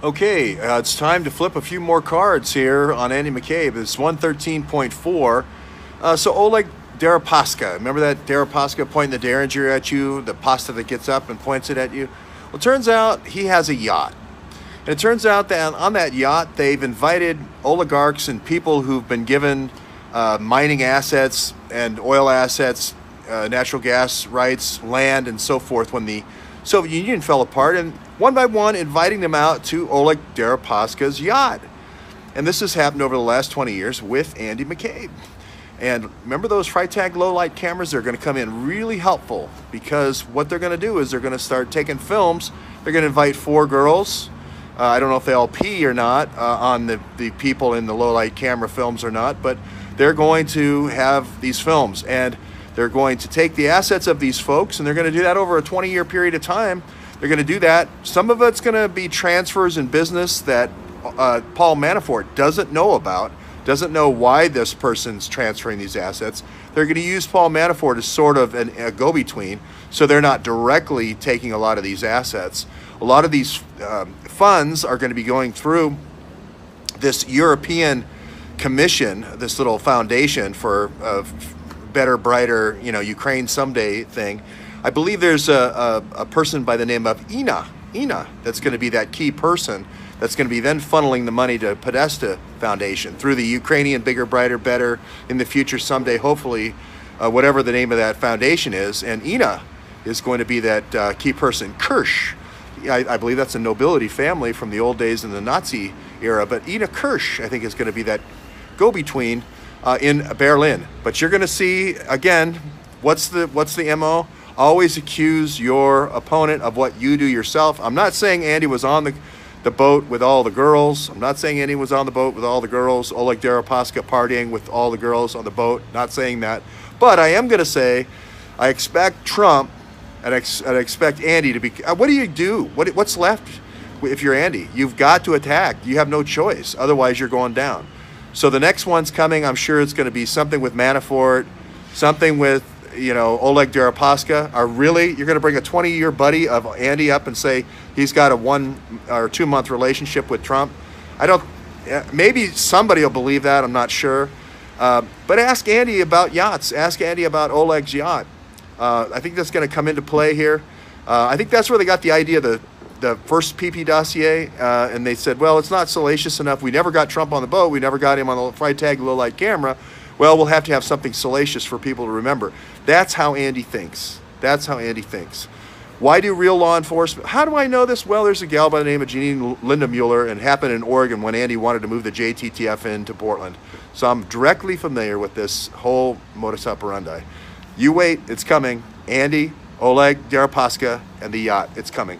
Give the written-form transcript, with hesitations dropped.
Okay, it's time to flip a few more cards here on Andy McCabe. It's 113.4. So Oleg Deripaska, remember that Deripaska pointing the derringer at you, the pasta that gets up and points it at you? Well, it turns out he has a yacht. And it turns out that on that yacht, they've invited oligarchs and people who've been given mining assets and oil assets, natural gas rights, land, and so forth when the Soviet Union fell apart, and one by one inviting them out to Oleg Deripaska's yacht. And this has happened over the last 20 years with Andy McCabe. And remember those Freytag low light cameras? They're going to come in really helpful, because what they're going to do is they're going to start taking films. They're going to invite 4 girls. I don't know if they all pee or not on the people in the low light camera films or not, but they're going to have these films, and they're going to take the assets of these folks, and they're going to do that over a 20-year period of time. They're going to do that. Some of it's going to be transfers in business that Paul Manafort doesn't know about, doesn't know why this person's transferring these assets. They're going to use Paul Manafort as sort of a go-between, so they're not directly taking a lot of these assets. A lot of these funds are going to be going through this European Commission, this little foundation for better, brighter, Ukraine someday thing. I believe there's a person by the name of Ina, that's going to be that key person that's going to be then funneling the money to Podesta Foundation through the Ukrainian Bigger, Brighter, Better in the future someday, hopefully, whatever the name of that foundation is. And Ina is going to be that key person. Kirsch, I believe that's a nobility family from the old days in the Nazi era, but Ina Kirsch, I think, is going to be that go-between in Berlin. But you're going to see, again, what's the MO? Always accuse your opponent of what you do yourself. I'm not saying Andy was on the boat with all the girls. I'm not saying Andy was on the boat with all the girls. Oleg Deripaska partying with all the girls on the boat. Not saying that. But I am going to say I expect Trump and I expect Andy to be... What do you do? What's left if you're Andy? You've got to attack. You have no choice. Otherwise, you're going down. So the next one's coming. I'm sure it's going to be something with Manafort, something with, Oleg Deripaska. You're going to bring a 20-year buddy of Andy up and say he's got a 1 or 2 month relationship with Trump? Maybe somebody will believe that. I'm not sure. But ask Andy about yachts. Ask Andy about Oleg's yacht. I think that's going to come into play here. I think that's where they got the idea, the first PP dossier, and they said, well, it's not salacious enough. We never got Trump on the boat. We never got him on the Freytag low light camera. Well, we'll have to have something salacious for people to remember. That's how Andy thinks. Why do real law enforcement? How do I know this? Well, there's a gal by the name of Janine Linda Mueller, and it happened in Oregon when Andy wanted to move the JTTF into Portland. So I'm directly familiar with this whole modus operandi. You wait, it's coming. Andy, Oleg Deripaska, and the yacht, it's coming.